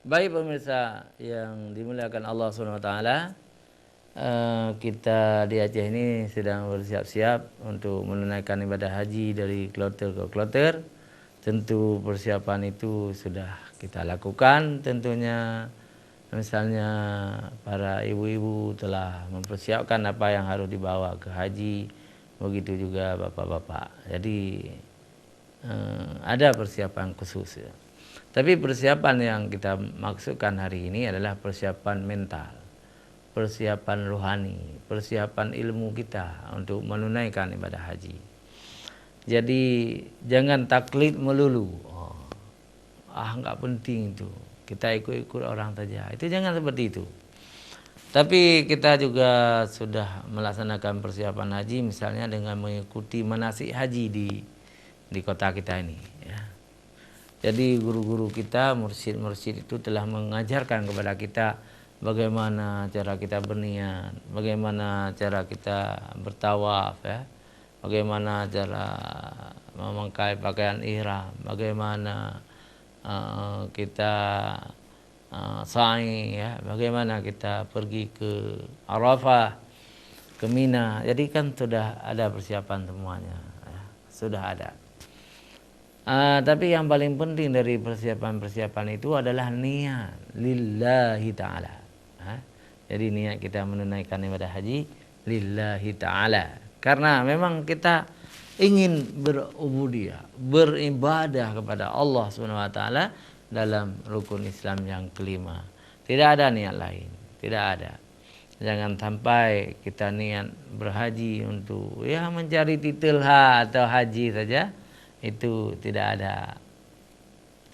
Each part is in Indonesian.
Baik pemirsa yang dimuliakan Allah SWT, kita di Aceh ini sedang bersiap-siap untuk menunaikan ibadah haji dari kloter ke kloter. Tentu persiapan itu sudah kita lakukan tentunya. Misalnya para ibu-ibu telah mempersiapkan apa yang harus dibawa ke haji, begitu juga bapak-bapak. Jadi ada persiapan khusus ya. Tapi persiapan yang kita maksudkan hari ini adalah persiapan mental, persiapan rohani, persiapan ilmu kita untuk menunaikan ibadah haji. Jadi jangan taklid melulu. Nggak penting itu. Kita ikut-ikut orang saja. Itu jangan seperti itu. Tapi kita juga sudah melaksanakan persiapan haji misalnya dengan mengikuti manasik haji di kota kita ini ya. Jadi guru-guru kita, mursyid-mursyid itu telah mengajarkan kepada kita bagaimana cara kita berniat, bagaimana cara kita bertawaf ya, bagaimana cara memakai pakaian ihram, bagaimana kita sa'i ya, bagaimana kita pergi ke Arafah, ke Mina. Jadi kan sudah ada persiapan semuanya ya, sudah ada. Tapi yang paling penting dari persiapan-persiapan itu adalah niat lillahi ta'ala. Jadi niat kita menunaikan ibadah haji lillahi ta'ala. Karena memang kita ingin berubudiyah, beribadah kepada Allah SWT dalam rukun Islam yang kelima. Tidak ada niat lain, tidak ada. Jangan sampai kita niat berhaji untuk ya mencari titel atau haji saja. Itu tidak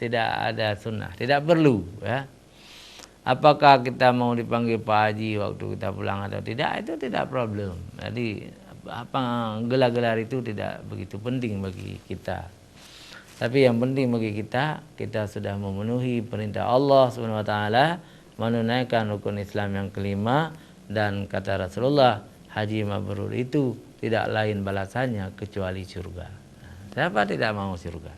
ada sunnah, tidak perlu ya. Apakah kita mau dipanggil Pak Haji waktu kita pulang atau tidak, itu tidak problem. Jadi gelar-gelar itu tidak begitu penting bagi kita. Tapi yang penting bagi kita sudah memenuhi perintah Allah SWT, menunaikan rukun Islam yang kelima, dan kata Rasulullah, haji mabrur itu tidak lain balasannya kecuali surga. Siapa tidak mau surga?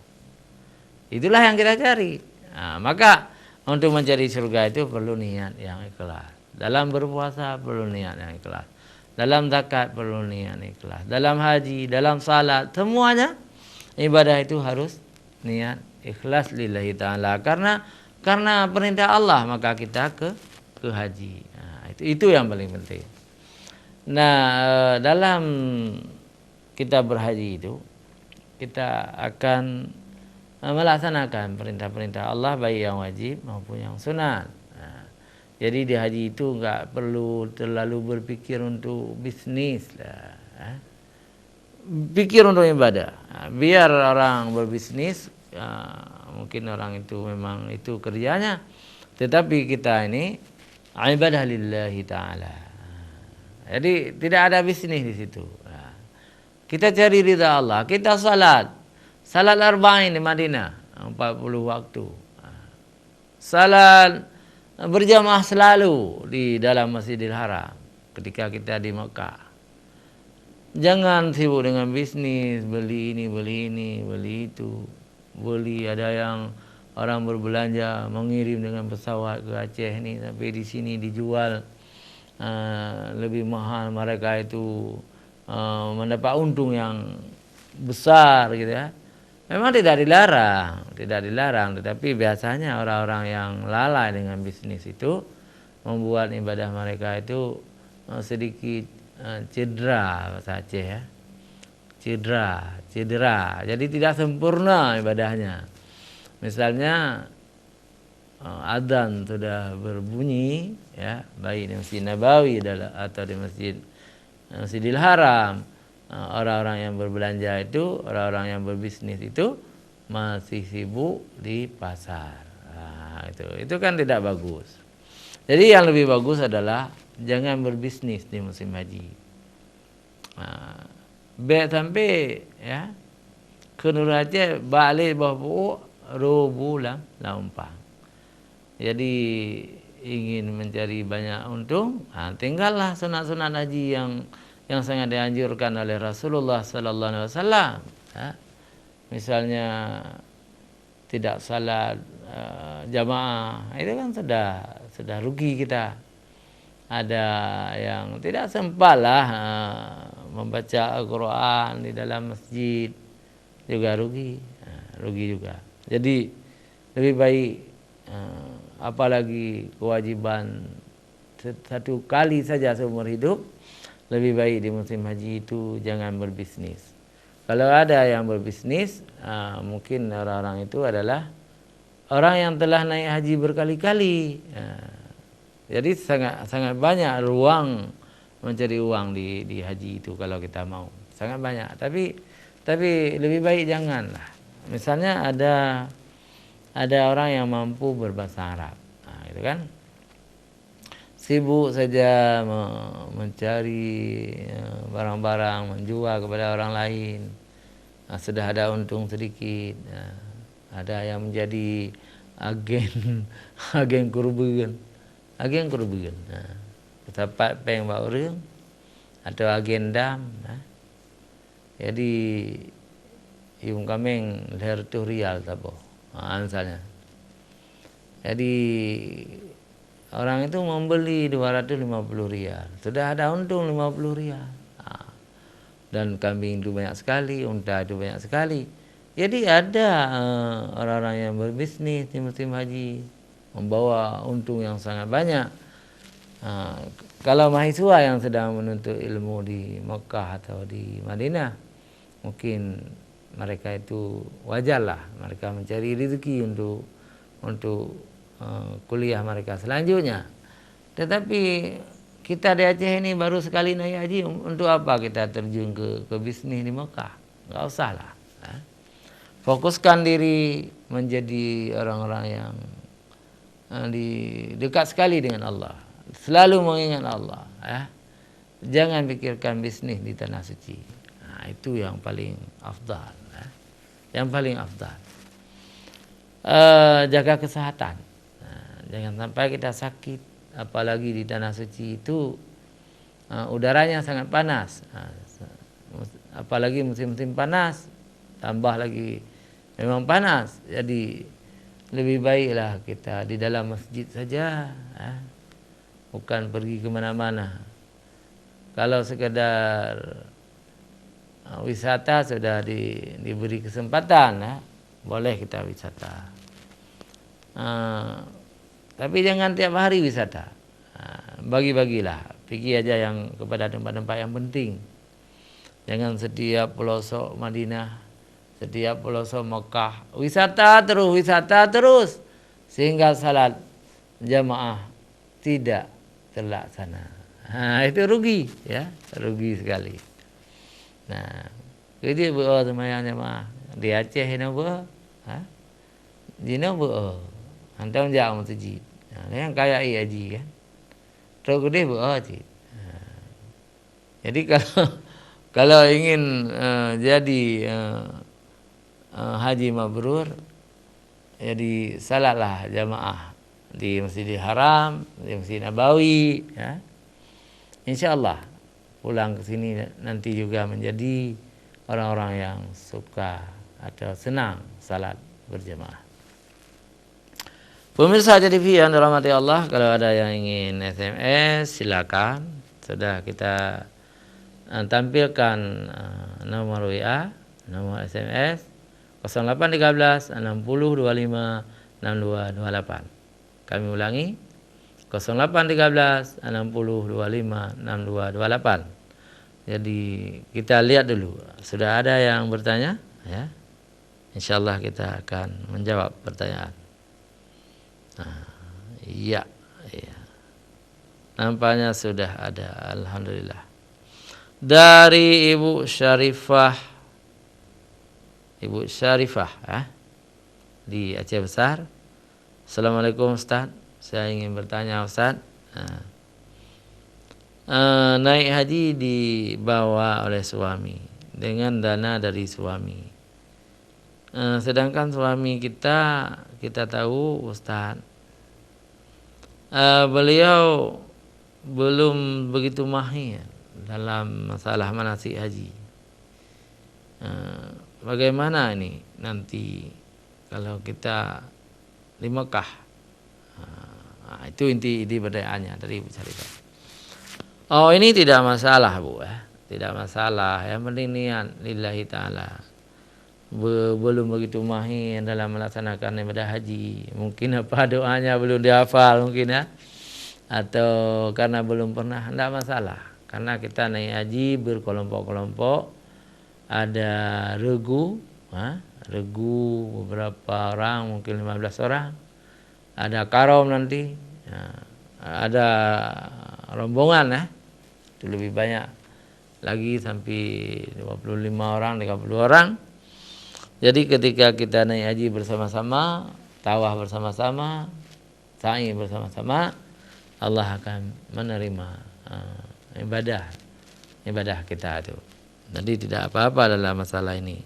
Itulah yang kita cari. Maka untuk mencari surga itu perlu niat yang ikhlas. Dalam berpuasa perlu niat yang ikhlas. Dalam zakat perlu niat yang ikhlas. Dalam haji, dalam salat, semuanya ibadah itu harus niat ikhlas lillahi ta'ala. Karena perintah Allah maka kita ke haji. Itu yang paling penting. Nah, dalam kita berhaji itu kita akan melaksanakan perintah-perintah Allah baik yang wajib maupun yang sunat. Jadi di haji itu enggak perlu terlalu berpikir untuk bisnis lah. Pikir untuk ibadah. Biar orang berbisnis, mungkin orang itu memang itu kerjanya. Tetapi kita ini ibadah lillahi ta'ala. Jadi tidak ada bisnis di situ. Kita cari ridha Allah. Kita salat arba'in di Madinah 40 waktu. Salat berjamaah selalu di dalam Masjidil Haram ketika kita di Mekah. Jangan sibuk dengan bisnis, beli ini, beli itu. Ada yang orang berbelanja mengirim dengan pesawat ke Aceh ini, tapi di sini dijual lebih mahal. Mereka itu mendapat untung yang besar gitu ya. Memang tidak dilarang, tetapi biasanya orang-orang yang lalai dengan bisnis itu membuat ibadah mereka itu sedikit cedera, bahasa Aceh ya. Cedera. Jadi tidak sempurna ibadahnya. Misalnya adzan sudah berbunyi ya, baik di Masjid Nabawi atau di Masjidil Haram, orang-orang yang berbelanja itu, orang-orang yang berbisnis itu masih sibuk di pasar. Itu kan tidak bagus. Jadi yang lebih bagus adalah jangan berbisnis di musim haji. Baik sampai ya ke Nur Aceh balik bawa bulan lampang. Jadi ingin mencari banyak untung, tinggallah sunat-sunat haji yang sangat dianjurkan oleh Rasulullah sallallahu alaihi wasallam. Misalnya tidak salat jamaah, itu kan sudah rugi kita. Ada yang tidak sempatlah membaca Al-Quran di dalam masjid, juga rugi, rugi juga. Jadi lebih baik, apalagi kewajiban satu kali saja seumur hidup, lebih baik di musim haji itu jangan berbisnis. Kalau ada yang berbisnis, mungkin orang-orang itu adalah orang yang telah naik haji berkali-kali. Jadi sangat banyak ruang mencari uang di haji itu kalau kita mau. Sangat banyak. Tapi lebih baik janganlah. Misalnya ada orang yang mampu berbahasa Arab. Gitu kan? Sibuk saja mencari barang-barang, menjual kepada orang lain. Sudah ada untung sedikit. Ada yang menjadi agen kurban. Agen kurban. Tempat peng bawa orang atau agen dam. Jadi iung kameng leher tu rial tabo. Misalnya. Jadi orang itu membeli 250 rial. Sudah ada untung 50 rial. Dan kambing itu banyak sekali, unta itu banyak sekali. Jadi ada orang-orang yang berbisnis di musim haji membawa untung yang sangat banyak. Kalau mahasiswa yang sedang menuntut ilmu di Mekah atau di Madinah, mungkin mereka itu wajarlah mereka mencari rezeki untuk kuliah mereka selanjutnya. Tetapi kita di Aceh ini baru sekali naik haji, untuk apa kita terjun ke bisnis di Mekah? Enggak usah lah. Fokuskan diri menjadi orang-orang yang dekat sekali dengan Allah, selalu mengingat Allah. Jangan pikirkan bisnis di tanah suci. Itu yang paling afdal. Yang paling afdal. Jaga kesehatan. Jangan sampai kita sakit, apalagi di tanah suci itu udaranya sangat panas. Apalagi musim-musim panas, tambah lagi memang panas. Jadi lebih baiklah kita di dalam masjid saja, bukan pergi ke mana-mana. Kalau sekedar wisata sudah diberi kesempatan, boleh kita wisata. Tapi jangan tiap hari wisata. Bagi-bagilah, pergi aja yang kepada tempat-tempat yang penting. Jangan setiap pelosok Madinah, setiap pelosok Mekah, wisata terus, sehingga salat jamaah tidak terlaksana. Itu rugi, ya, rugi sekali. Nah, jadi berdoa semayang jamaah di Aceh ini berdoa, di mana berdoa, hantar jauh masjid. Yang kaya haji kan, terus gede berdoa cik. Jadi kalau ingin jadi haji mabrur, jadi salatlah jamaah di Masjidil Haram, di Masjid Nabawi, ya. InsyaAllah pulang ke sini nanti juga menjadi orang-orang yang suka atau senang salat berjamaah. Pemirsa TV yang dirahmati Allah, kalau ada yang ingin SMS silakan. Sudah kita tampilkan nomor WA, nomor SMS 0813 60 25 6228. Kami ulangi 0813 60 25 6228. Jadi kita lihat dulu, sudah ada yang bertanya, ya. InsyaAllah kita akan menjawab pertanyaan. Iya. Nampaknya sudah ada, alhamdulillah. Dari Ibu Syarifah, di Aceh Besar. Assalamualaikum Ustaz, saya ingin bertanya Ustaz. Naik haji dibawa oleh suami dengan dana dari suami. Sedangkan suami kita tahu Ustaz, beliau belum begitu mahir dalam masalah manasik haji. Bagaimana ini nanti kalau kita di Mekah. Itu inti pertanyaannya tadi cerita. Oh, ini tidak masalah, Bu, ya. Tidak masalah. Yang penting niat lillahi taala. Belum begitu mahir dalam melaksanakan ibadah haji. Mungkin apa doanya belum dihafal mungkin ya. Atau karena belum pernah, tidak masalah. Karena kita naik haji berkelompok-kelompok. Ada regu beberapa orang, mungkin 15 orang. Ada karom nanti. Ya. Ada rombongan ya. Itu lebih banyak lagi sampai 25 orang, 30 orang. Jadi ketika kita naik haji bersama-sama, tawaf bersama-sama, sa'i bersama-sama, Allah akan menerima ibadah kita itu. Jadi tidak apa-apa dalam masalah ini.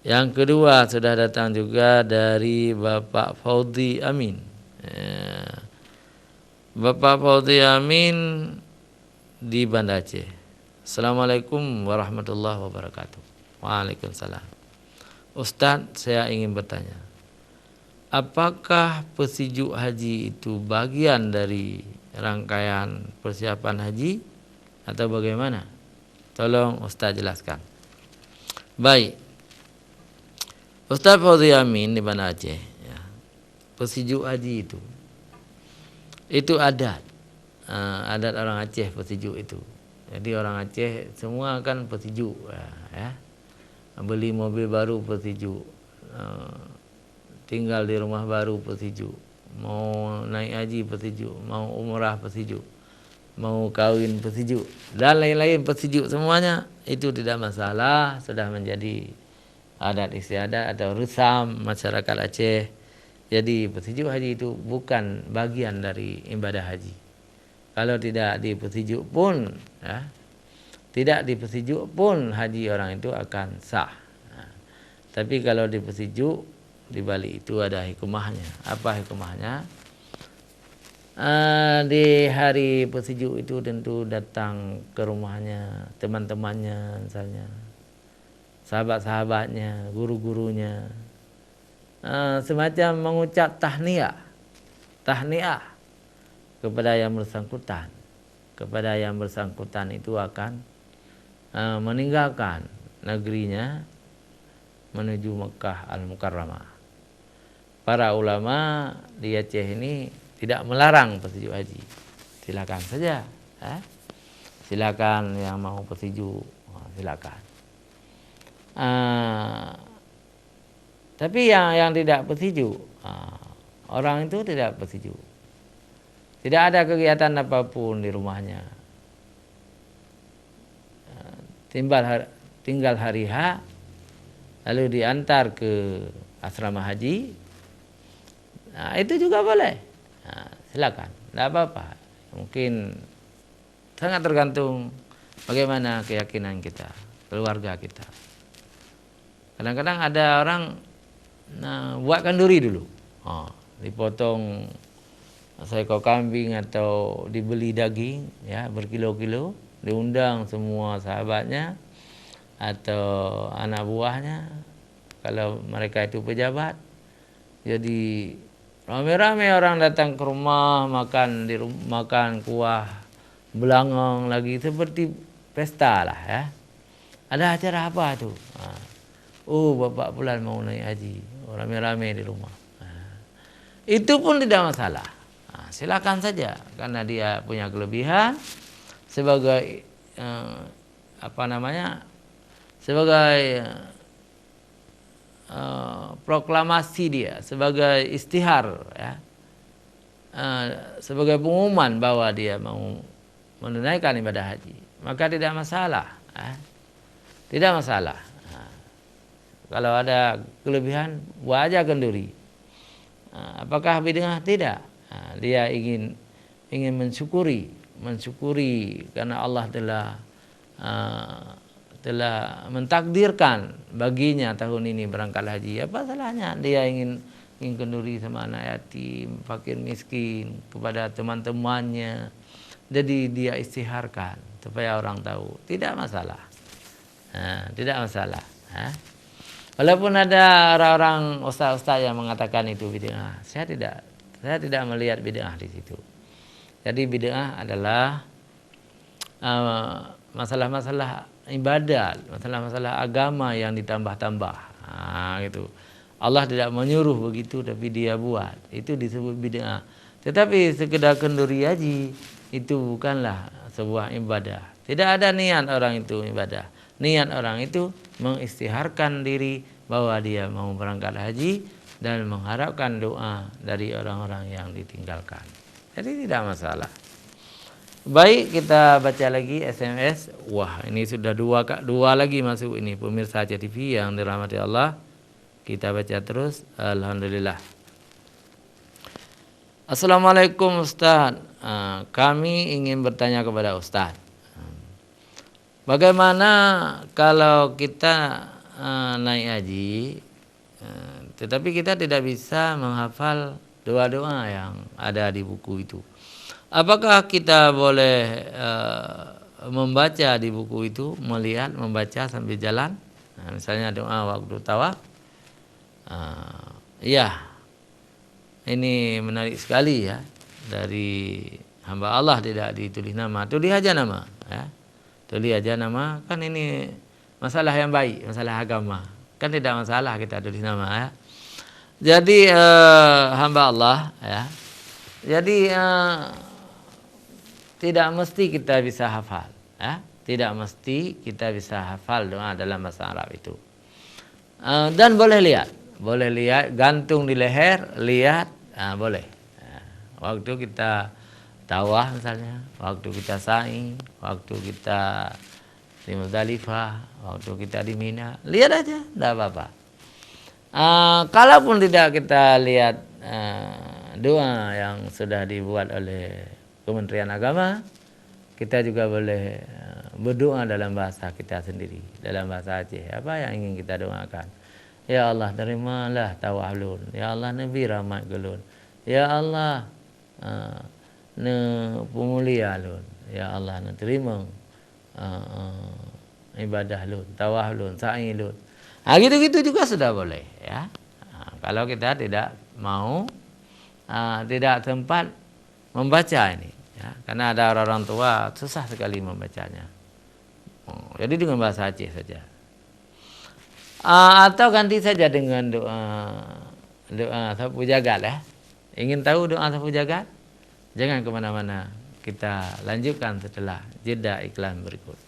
Yang kedua sudah datang juga dari Bapak Faudi Amin. Bapak Faudi Amin di Banda Aceh. Assalamualaikum warahmatullahi wabarakatuh. Waalaikumsalam. Ustadz, saya ingin bertanya, apakah pesiju haji itu bagian dari rangkaian persiapan haji atau bagaimana? Tolong Ustadz jelaskan. Baik, Ustadz Faudi Amin di Banda Aceh, ya. Pesiju haji itu adat, adat orang Aceh pesiju itu. Jadi orang Aceh semua kan pesiju, ya. Beli mobil baru pesiju, tinggal di rumah baru pesiju, mau naik haji pesiju, mau umrah pesiju, mau kawin pesiju, dan lain-lain pesiju, semuanya itu tidak masalah, sudah menjadi adat istiadat atau rusam masyarakat Aceh. Jadi pesiju haji itu bukan bagian dari ibadah haji. Kalau tidak dipesiju pun, ya, tidak dipesiju pun haji orang itu akan sah. Nah, tapi kalau dipesiju, di balik itu ada hikmahnya. Apa hikmahnya? Di hari pesiju itu tentu datang ke rumahnya teman-temannya, misalnya sahabat-sahabatnya, guru-gurunya, semacam mengucap tahniah kepada yang bersangkutan. Kepada yang bersangkutan itu akan meninggalkan negerinya menuju Mekah Al-Mukarramah. Para ulama di Aceh ini tidak melarang pesiju haji. Silakan saja, silakan yang mau pesiju, silakan. Tapi yang tidak pesiju, orang itu tidak pesiju, tidak ada kegiatan apapun di rumahnya. Tinggal hari H, lalu diantar ke asrama haji. Nah, itu juga boleh. Nah, silakan, tidak apa-apa. Mungkin sangat tergantung bagaimana keyakinan kita, keluarga kita. Kadang-kadang ada orang buatkan duri dulu, dipotong seekor kambing atau dibeli daging, ya, berkilo-kilo. Diundang semua sahabatnya atau anak buahnya, kalau mereka itu pejabat. Jadi rame-rame orang datang ke rumah, makan kuah belangong lagi, seperti pesta lah, ya. Ada acara apa tuh? Bapak Fulan mau naik haji, rame-rame di rumah. Itu pun tidak masalah. Silakan saja, karena dia punya kelebihan sebagai sebagai proklamasi dia, sebagai istihar, ya, sebagai pengumuman bahwa dia mau menunaikan ibadah haji, maka tidak masalah, tidak masalah. Kalau ada kelebihan, buat aja kenduri. Apakah bid'ah? Tidak. Dia ingin mensyukuri karena Allah telah mentakdirkan baginya tahun ini berangkat haji. Apa salahnya dia ingin kenduri sama anak yatim, fakir miskin, kepada teman-temannya. Jadi dia istiharkan supaya orang tahu. Tidak masalah. Tidak masalah. Walaupun ada orang-orang ustaz-ustaz yang mengatakan itu bid'ah, saya tidak melihat bid'ah di situ. Jadi bid'ah adalah masalah-masalah ibadat, masalah-masalah agama yang ditambah-tambah. Gitu. Allah tidak menyuruh begitu, tapi dia buat. Itu disebut bid'ah. Tetapi sekedar kenduri haji itu bukanlah sebuah ibadah. Tidak ada niat orang itu ibadah. Niat orang itu mengistiharkan diri bahwa dia mau berangkat haji dan mengharapkan doa dari orang-orang yang ditinggalkan. Jadi tidak masalah. Baik, kita baca lagi SMS. Wah, ini sudah dua lagi masuk ini pemirsa Aceh TV yang dirahmati Allah. Kita baca terus. Alhamdulillah. Assalamualaikum Ustaz. Kami ingin bertanya kepada Ustaz. Bagaimana kalau kita naik haji, tetapi kita tidak bisa menghafal doa-doa yang ada di buku itu? Apakah kita boleh membaca di buku itu, melihat, membaca sambil jalan? Misalnya doa waktu tawaf. Ya, ini menarik sekali ya. Dari hamba Allah tidak ditulis nama, tulis aja nama. Ya. Tulis aja nama, kan ini masalah yang baik, masalah agama. Kan tidak masalah kita tulis nama ya. Jadi hamba Allah ya. Jadi tidak mesti kita bisa hafal ya. Tidak mesti kita bisa hafal doa dalam bahasa Arab itu. Dan boleh lihat, gantung di leher, lihat, boleh. Waktu kita tawaf misalnya, waktu kita sa'i, waktu kita di Muzdalifah, waktu kita di Mina, lihat aja, tidak apa-apa. Kalaupun tidak kita lihat doa yang sudah dibuat oleh Kementerian Agama, kita juga boleh berdoa dalam bahasa kita sendiri, dalam bahasa Aceh. Apa yang ingin kita doakan? Ya Allah, terimalah tawaf lun. Ya Allah, Nabi rahmat gelun. Ya Allah, ne pemulia lun. Ya Allah, ne terima ibadah lun, tawaf lun, sa'i lun. Gitu-gitu juga sudah boleh ya. Kalau kita tidak mau, tidak sempat membaca ini ya, karena ada orang tua susah sekali membacanya. Jadi dengan bahasa Aceh saja. Atau ganti saja dengan doa sapu jagat ya. Ingin tahu doa sapu jagat? Jangan kemana-mana. Kita lanjutkan setelah jeda iklan berikut.